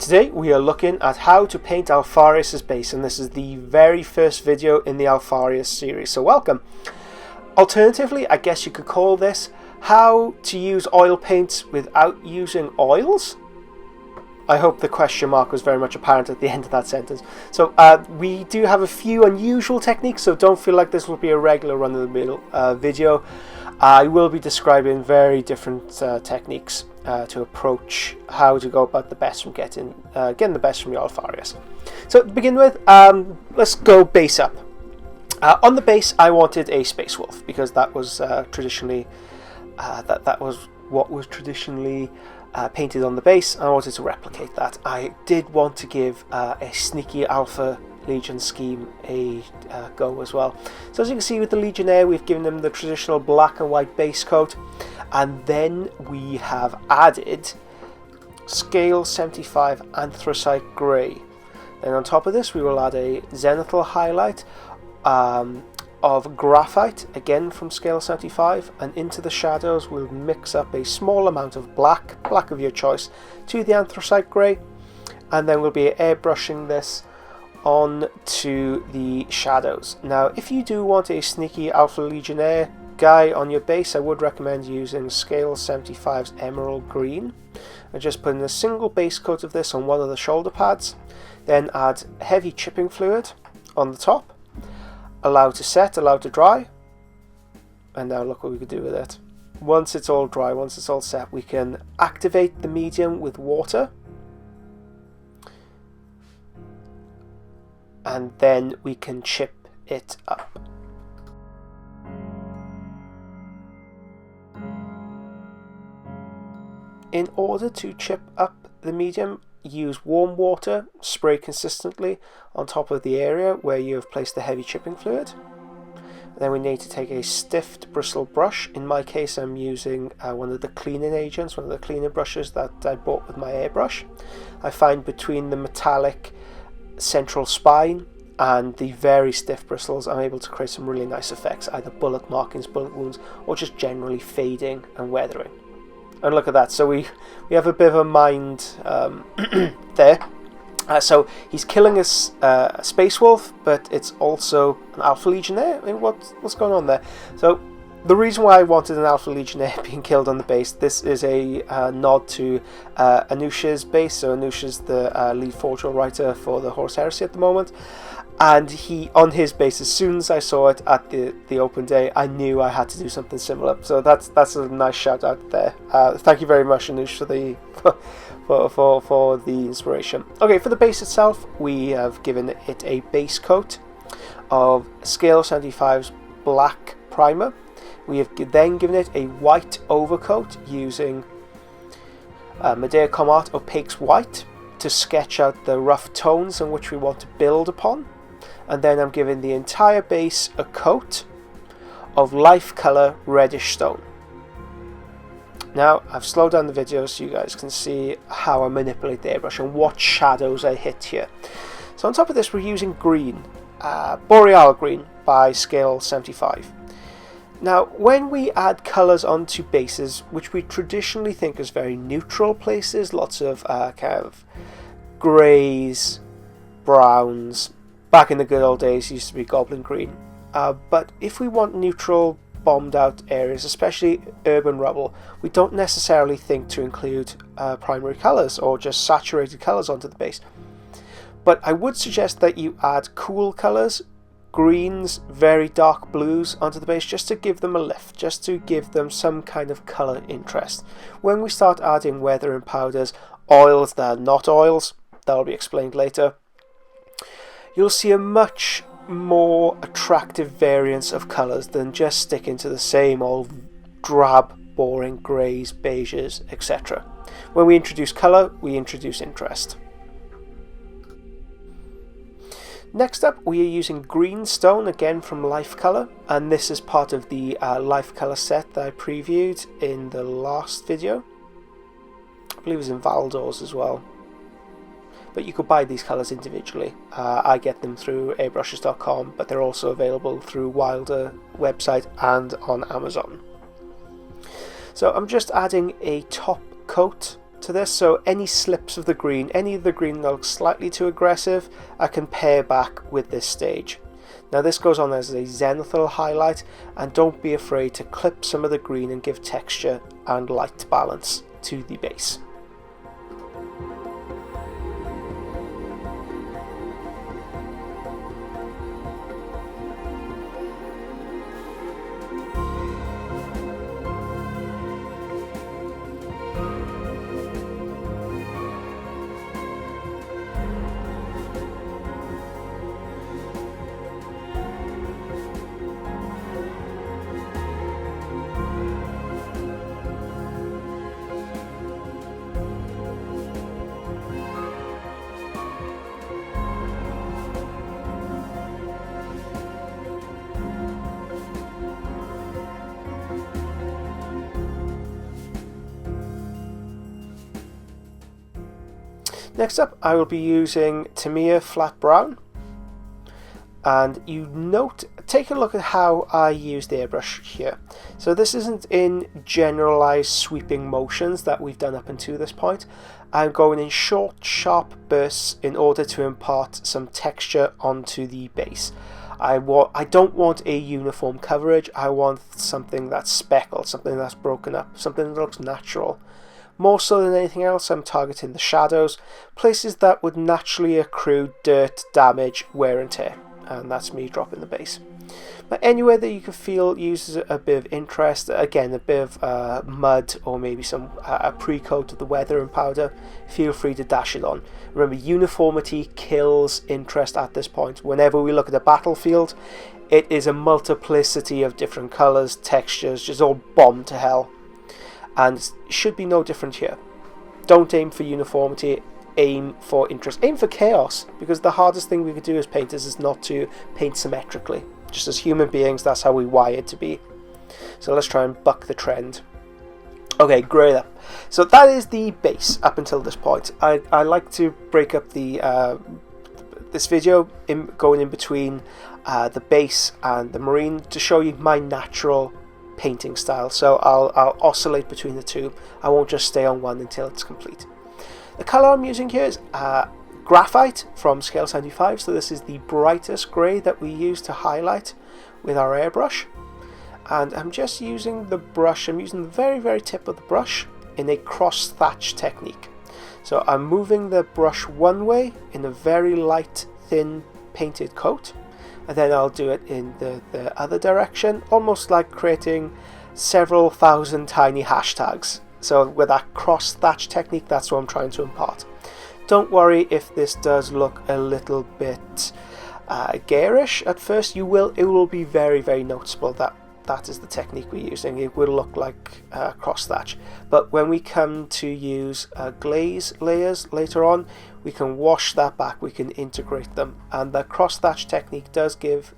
Today we are looking at how to paint Alpharius' base, and this is the very first video in the Alpharius series, so welcome. Alternatively, I guess you could call this how to use oil paints without using oils. I hope the question mark was very much apparent at the end of that sentence. So we do have a few unusual techniques, so don't feel like this will be a regular run-of-the-mill video. I will be describing very different techniques to approach how to go about the best from getting the best from your Alpharius. So to begin with, let's go base up. On the base, I wanted a space wolf because that was traditionally that was what was traditionally painted on the base. I wanted to replicate that. I did want to give a sneaky Alpha Legion scheme a go as well. So as you can see with the Legionnaire, we've given them the traditional black and white base coat, and then we have added scale 75 anthracite grey. Then on top of this we will add a zenithal highlight of graphite, again from scale 75, and into the shadows we'll mix up a small amount of black of your choice, to the anthracite grey, and then we'll be airbrushing this on to the shadows. Now if you do want a sneaky Alpha Legionnaire guy on your base, I would recommend using scale 75's emerald green, and just putting a single base coat of this on one of the shoulder pads, then add heavy chipping fluid on the top, allow to set, allow to dry, and now look what we could do with it. Once it's all dry, once it's all set, we can activate the medium with water, and then we can chip it up. In order to chip up the medium, use warm water, spray consistently on top of the area where you have placed the heavy chipping fluid. Then we need to take a stiffed bristle brush. In my case I'm using one of the cleaning agents, one of the cleaning brushes that I bought with my airbrush. I find between the metallic central spine and the very stiff bristles I'm able to create some really nice effects, either bullet markings, bullet wounds, or just generally fading and weathering. And look at that, so we have a bit of a mind there. So he's killing a space wolf, but it's also an Alpha Legionnaire. I mean, what's going on there? So the reason why I wanted an Alpha Legionnaire being killed on the base, this is a nod to Anusha's base. So Anusha's the lead forgeal writer for the Horus Heresy at the moment. And he, on his base, as soon as I saw it at the open day, I knew I had to do something similar. So that's a nice shout out there. Thank you very much, Anush, for the inspiration. Okay, for the base itself, we have given it a base coat of scale 75's black primer. We have then given it a white overcoat using Medea Comart Opaque's white to sketch out the rough tones in which we want to build upon. And then I'm giving the entire base a coat of life color reddish stone. Now I've slowed down the video so you guys can see how I manipulate the airbrush and what shadows I hit here. So on top of this we're using green, Boreal green by scale 75. Now when we add colours onto bases which we traditionally think is very neutral places, lots of kind of greys, browns, back in the good old days used to be goblin green, but if we want neutral bombed out areas, especially urban rubble, we don't necessarily think to include primary colours or just saturated colours onto the base. But I would suggest that you add cool colours, greens, very dark blues onto the base, just to give them a lift, just to give them some kind of colour interest. When we start adding weathering powders, oils that are not oils, that'll be explained later, you'll see a much more attractive variance of colours than just sticking to the same old drab, boring greys, beiges, etc. When we introduce colour, we introduce interest. Next up, we are using green stone, again from Life Colour, and this is part of the Life Colour set that I previewed in the last video. I believe it was in Valdor's as well. But you could buy these colours individually. I get them through airbrushes.com, but they're also available through Wilder website and on Amazon. So I'm just adding a top coat to this, so any slips of the green, any of the green that looks slightly too aggressive, I can pare back with this stage. Now this goes on as a zenithal highlight, and don't be afraid to clip some of the green and give texture and light balance to the base. Next up, I will be using Tamiya Flat Brown, and take a look at how I use the airbrush here. So this isn't in generalized sweeping motions that we've done up until this point. I'm going in short, sharp bursts in order to impart some texture onto the base. I don't want a uniform coverage. I want something that's speckled, something that's broken up, something that looks natural. More so than anything else, I'm targeting the shadows, places that would naturally accrue dirt, damage, wear and tear, and that's me dropping the base. But anywhere that you can feel uses a bit of interest, again a bit of mud or maybe some a pre-coat of the weather and powder, feel free to dash it on. Remember, uniformity kills interest at this point. Whenever we look at a battlefield, it is a multiplicity of different colours, textures, just all bombed to hell. And it should be no different here. Don't aim for uniformity, aim for interest. Aim for chaos, because the hardest thing we could do as painters is not to paint symmetrically. Just as human beings, that's how we wired to be. So let's try and buck the trend. Okay, great up. So that is the base up until this point. I like to break up the this video going in between the base and the marine to show you my natural painting style, so I'll oscillate between the two. I won't just stay on one until it's complete. The colour I'm using here is graphite from Scale 75, so this is the brightest grey that we use to highlight with our airbrush, and I'm just using the brush, I'm using the very, very tip of the brush in a cross thatch technique. So I'm moving the brush one way in a very light, thin painted coat, and then I'll do it in the other direction, almost like creating several thousand tiny hashtags. So with that cross thatch technique, that's what I'm trying to impart. Don't worry if this does look a little bit garish at first. It will be very, very noticeable that is the technique we're using. It will look like cross thatch. But when we come to use glaze layers later on, we can wash that back, we can integrate them, and the cross thatch technique does give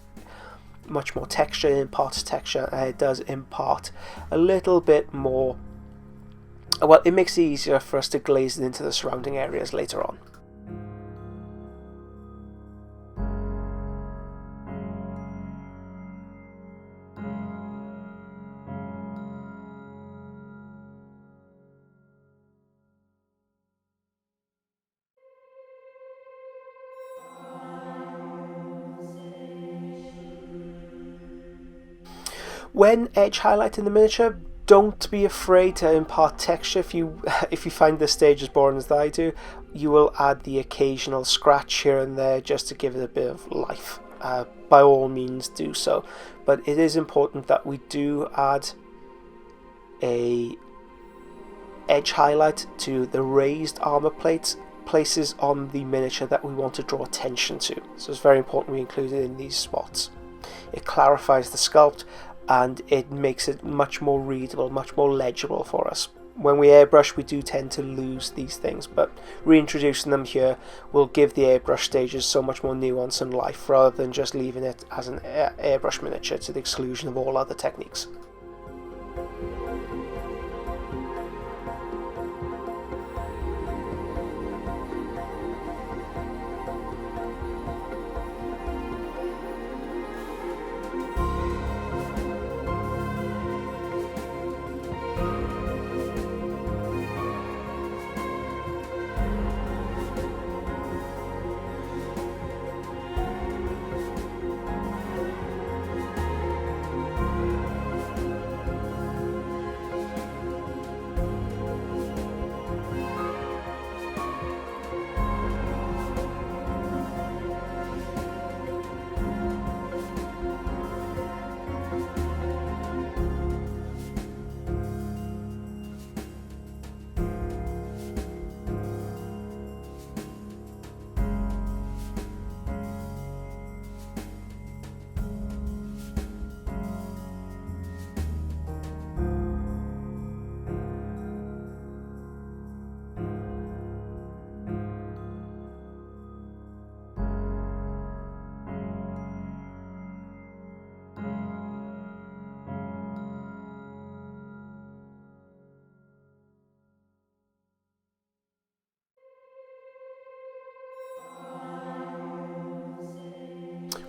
much more texture, it imparts texture, and it does impart a little bit more, well, it makes it easier for us to glaze it into the surrounding areas later on. When edge highlighting the miniature, don't be afraid to impart texture. If you find this stage as boring as I do, you will add the occasional scratch here and there just to give it a bit of life. By all means do so, but it is important that we do add a edge highlight to the raised armor places on the miniature that we want to draw attention to. So it's very important we include it in these spots. It clarifies the sculpt, and it makes it much more readable, much more legible for us. When we airbrush, we do tend to lose these things, but reintroducing them here will give the airbrush stages so much more nuance and life, rather than just leaving it as an airbrush miniature to the exclusion of all other techniques.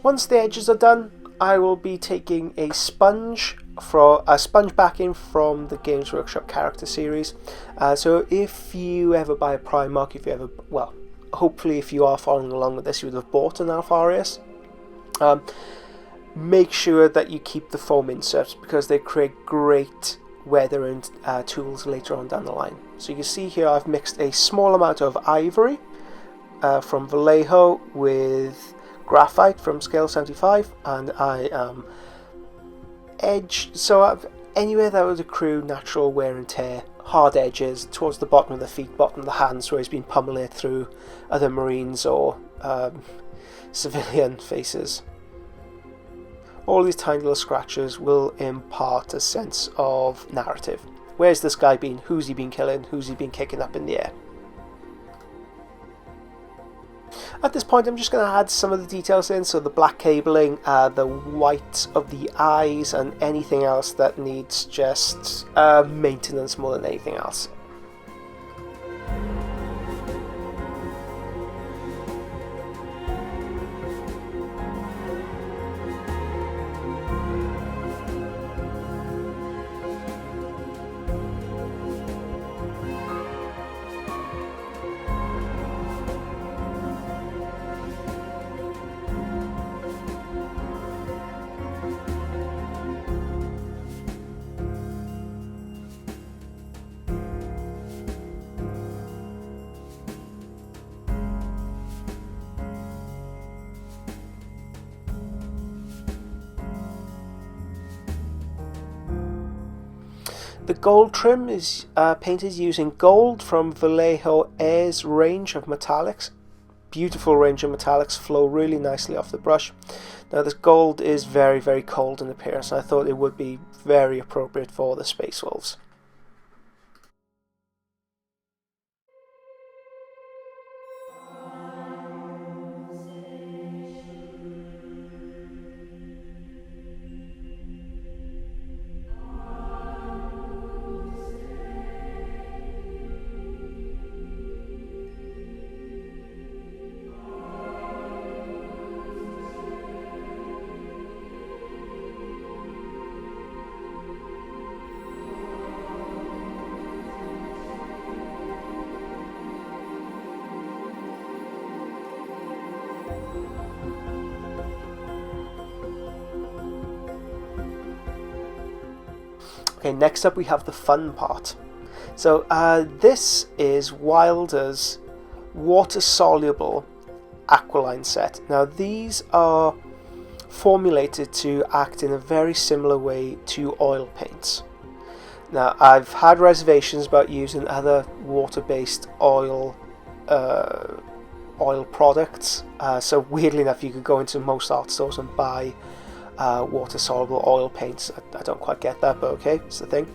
Once the edges are done, I will be taking a sponge backing from the Games Workshop character series. So if you ever buy a Primark, hopefully if you are following along with this, you would have bought an Alpharius. Make sure that you keep the foam inserts because they create great weathering tools later on down the line. So you can see here I've mixed a small amount of ivory from Vallejo with graphite from scale 75, and I am edged so anywhere that would accrue natural wear and tear, hard edges towards the bottom of the feet, bottom of the hands where he's been pummeling it through other Marines or civilian faces. All these tiny little scratches will impart a sense of narrative. Where's this guy been? Who's he been killing? Who's he been kicking up in the air? At this point I'm just going to add some of the details in, so the black cabling, the white of the eyes, and anything else that needs just maintenance more than anything else. The gold trim is painted using gold from Vallejo Air's range of metallics. Beautiful range of metallics, flow really nicely off the brush. Now this gold is very, very cold in appearance, and I thought it would be very appropriate for the Space Wolves. Okay, next up we have the fun part. So this is Wilder's water-soluble Aquiline set. Now these are formulated to act in a very similar way to oil paints. Now I've had reservations about using other water-based oil products. So weirdly enough, you could go into most art stores and buy water-soluble oil paints. I don't quite get that, but okay, it's the thing.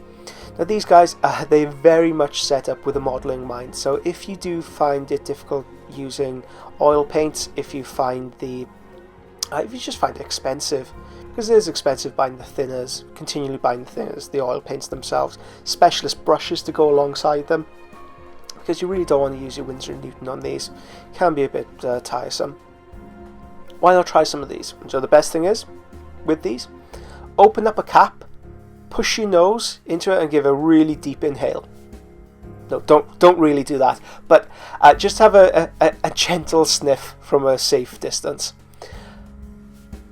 Now these guys, they're very much set up with a modelling in mind. So if you do find it difficult using oil paints, if you just find it expensive, because it is expensive buying the thinners, continually buying the thinners, the oil paints themselves, specialist brushes to go alongside them, because you really don't want to use your Winsor & Newton on these. It can be a bit tiresome. Why not try some of these? So the best thing is, with these, open up a cap, push your nose into it and give a really deep inhale. No, don't really do that, but just have a gentle sniff from a safe distance,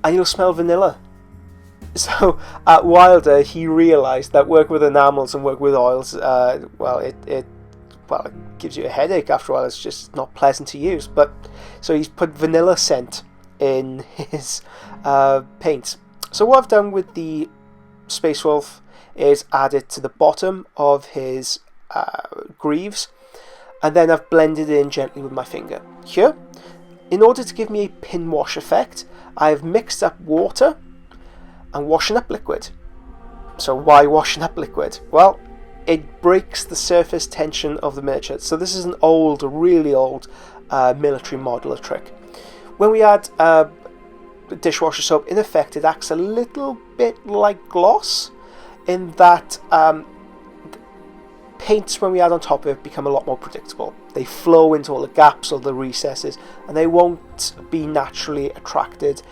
and you'll smell vanilla. So at Wilder, he realised that working with enamels and working with oils, it gives you a headache after a while. It's just not pleasant to use. But so he's put vanilla scent in his paints. So what I've done with the Space Wolf is add it to the bottom of his greaves, and then I've blended it in gently with my finger. Here, in order to give me a pin wash effect, I've mixed up water and washing up liquid. So why washing up liquid? Well, it breaks the surface tension of the miniature. So this is an old, really old military modeler trick. When we add dishwasher soap, in effect it acts a little bit like gloss, in that paints, when we add on top of it, become a lot more predictable. They flow into all the gaps or the recesses, and they won't be naturally attracted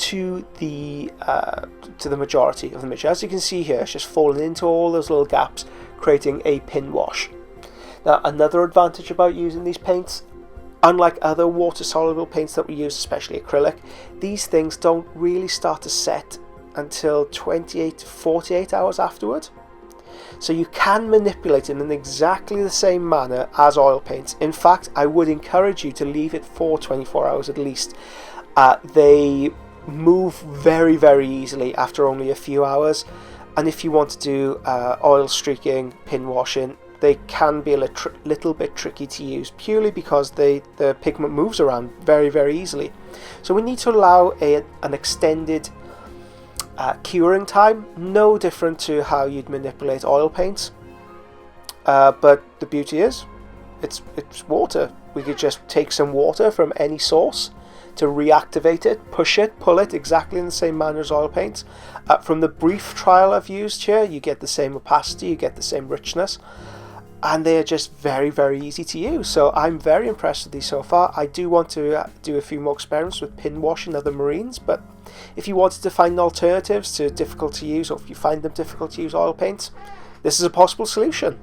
to the majority of the mixture. As you can see here, it's just falling into all those little gaps, creating a pin wash. Now, another advantage about using these paints, unlike other water-soluble paints that we use, especially acrylic, these things don't really start to set until 28 to 48 hours afterward. So you can manipulate them in exactly the same manner as oil paints. In fact, I would encourage you to leave it for 24 hours at least. They move very, very easily after only a few hours. And if you want to do oil streaking, pin washing, they can be a little bit tricky to use, purely because the pigment moves around very, very easily. So we need to allow an extended curing time, no different to how you'd manipulate oil paints. But the beauty is, it's water. We could just take some water from any source to reactivate it, push it, pull it, exactly in the same manner as oil paints. From the brief trial I've used here, you get the same opacity, you get the same richness, and they are just very, very easy to use. So I'm very impressed with these so far. I do want to do a few more experiments with pin wash and other marines, but if you wanted to find alternatives to difficult to use, or if you find them difficult to use oil paints, this is a possible solution.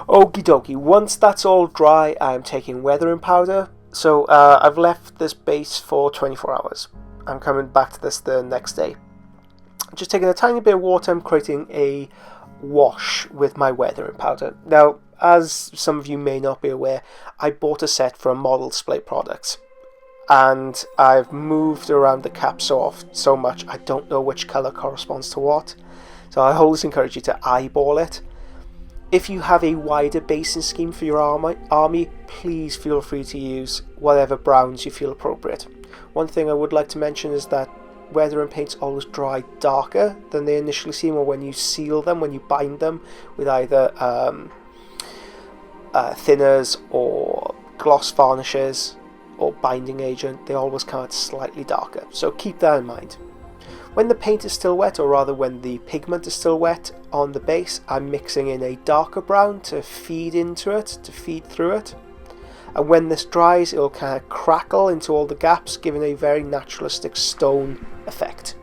Okie dokie, once that's all dry, I'm taking weathering powder. So I've left this base for 24 hours. I'm coming back to this the next day. Just taking a tiny bit of water, I'm creating a wash with my weathering powder. Now, as some of you may not be aware, I bought a set from Model Display Products, and I've moved around the cap so much I don't know which colour corresponds to what. So I always encourage you to eyeball it. If you have a wider basing scheme for your army, please feel free to use whatever browns you feel appropriate. One thing I would like to mention is that weathering paints always dry darker than they initially seem, or when you seal them, when you bind them with either thinners or gloss varnishes or binding agent, they always come out slightly darker. So keep that in mind. When the paint is still wet, or rather when the pigment is still wet on the base, I'm mixing in a darker brown to feed into it, to feed through it. And when this dries, it'll kind of crackle into all the gaps, giving a very naturalistic stone effect.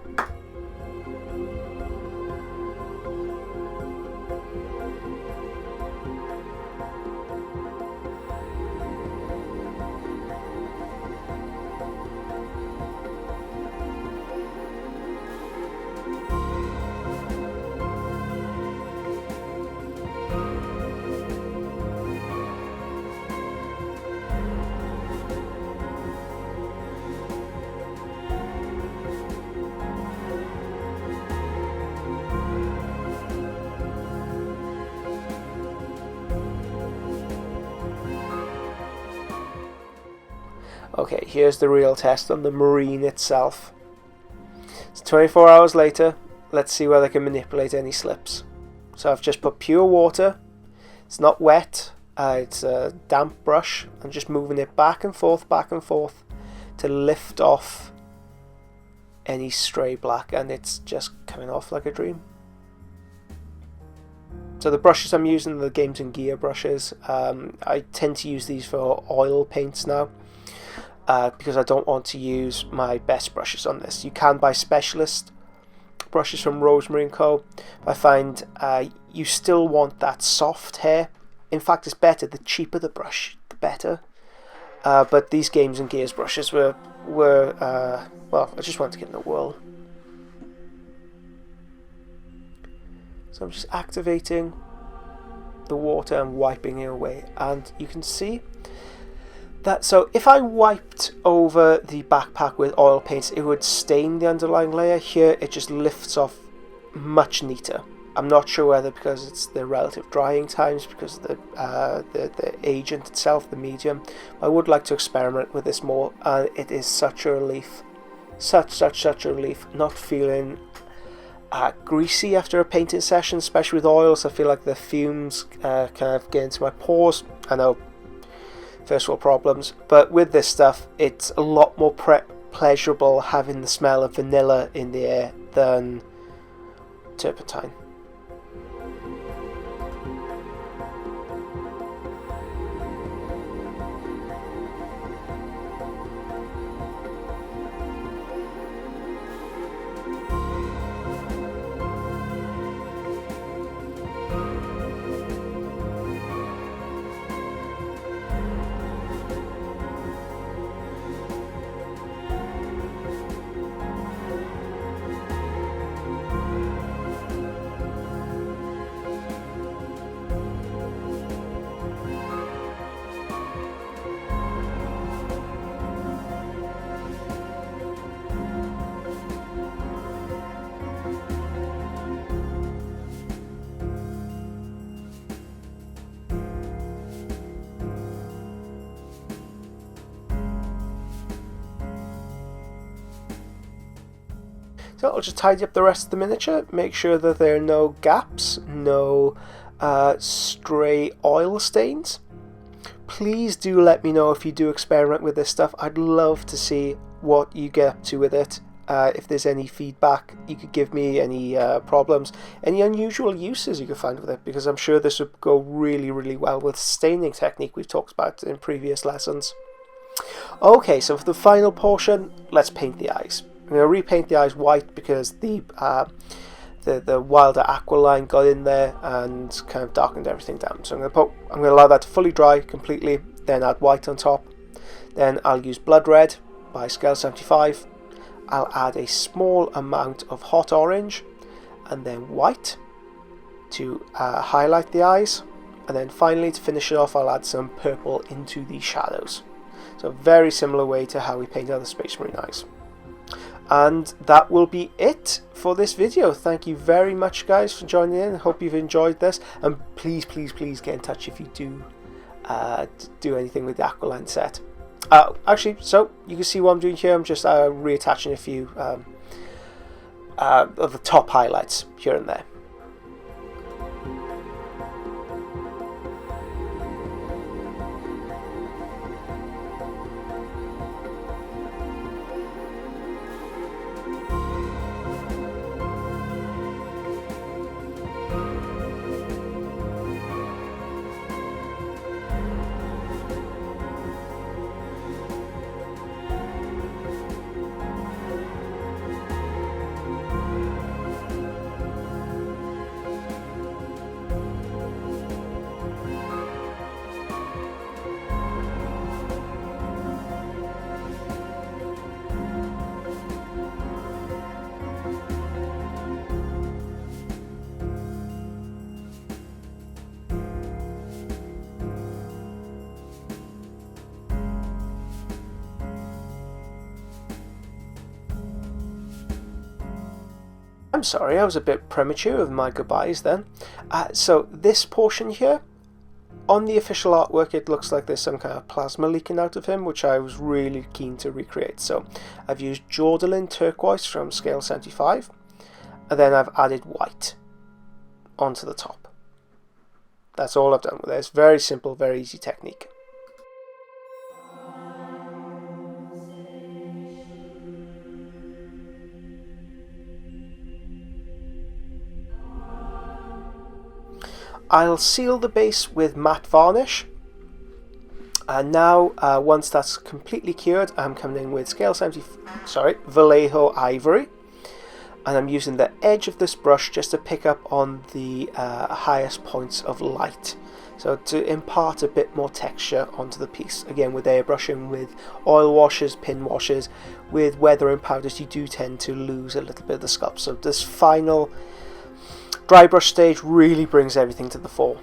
Okay, here's the real test on the marine itself. It's 24 hours later. Let's see whether I can manipulate any slips. So I've just put pure water. It's not wet. It's a damp brush. I'm just moving it back and forth to lift off any stray black, and it's just coming off like a dream. So the brushes I'm using are the Games and Gear brushes. I tend to use these for oil paints now. Because I don't want to use my best brushes on this. You can buy specialist brushes from Rosemary & Co. I find you still want that soft hair. In fact, it's better. The cheaper the brush, the better. But these Games and Gears brushes were well, I just wanted to get in the whirl. So I'm just activating the water and wiping it away, and you can see that, so if I wiped over the backpack with oil paints, it would stain the underlying layer. Here it just lifts off much neater. I'm not sure whether because it's the relative drying times, because of the agent itself, the medium. I would like to experiment with this more, and it is such a relief. Such a relief. Not feeling greasy after a painting session, especially with oils. I feel like the fumes kind of get into my pores. I know, first world problems, but with this stuff it's a lot more pleasurable having the smell of vanilla in the air than turpentine. So I'll just tidy up the rest of the miniature, make sure that there are no gaps, no stray oil stains. Please do let me know if you do experiment with this stuff. I'd love to see what you get up to with it. If there's any feedback you could give me, any problems, any unusual uses you could find with it, because I'm sure this would go really, really well with staining technique we've talked about in previous lessons. Okay, so for the final portion, let's paint the eyes. I'm going to repaint the eyes white because the wilder aqua line got in there and kind of darkened everything down. So I'm going to allow that to fully dry completely, then add white on top. Then I'll use blood red by scale 75. I'll add a small amount of hot orange and then white to highlight the eyes. And then finally, to finish it off, I'll add some purple into the shadows. So a very similar way to how we paint other Space Marine eyes. And that will be it for this video. Thank you very much, guys, for joining in. I hope you've enjoyed this, and please get in touch if you do anything with the Aqualine set. Actually, so you can see what I'm doing here. I'm just reattaching a few of the top highlights here and there. I'm sorry, I was a bit premature with my goodbyes then. So this portion here, On the official artwork, it looks like there's some kind of plasma leaking out of him, which I was really keen to recreate. So I've used Jordalin Turquoise from scale 75, and then I've added white onto the top. That's all I've done with it. It's very simple, very easy technique. I'll seal the base with matte varnish, and now once that's completely cured, I'm coming in with Vallejo Ivory, and I'm using the edge of this brush just to pick up on the highest points of light, so to impart a bit more texture onto the piece. Again, with airbrushing, with oil washes, pin washes, with weathering powders, you do tend to lose a little bit of the sculpt, so this final dry brush stage really brings everything to the fore.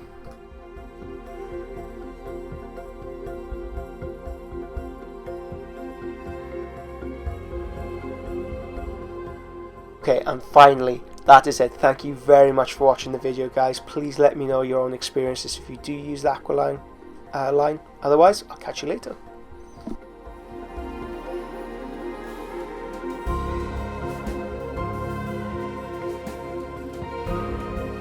Okay, and finally, that is it. Thank you very much for watching the video, guys. Please let me know your own experiences if you do use the Aqualine line. Otherwise, I'll catch you later.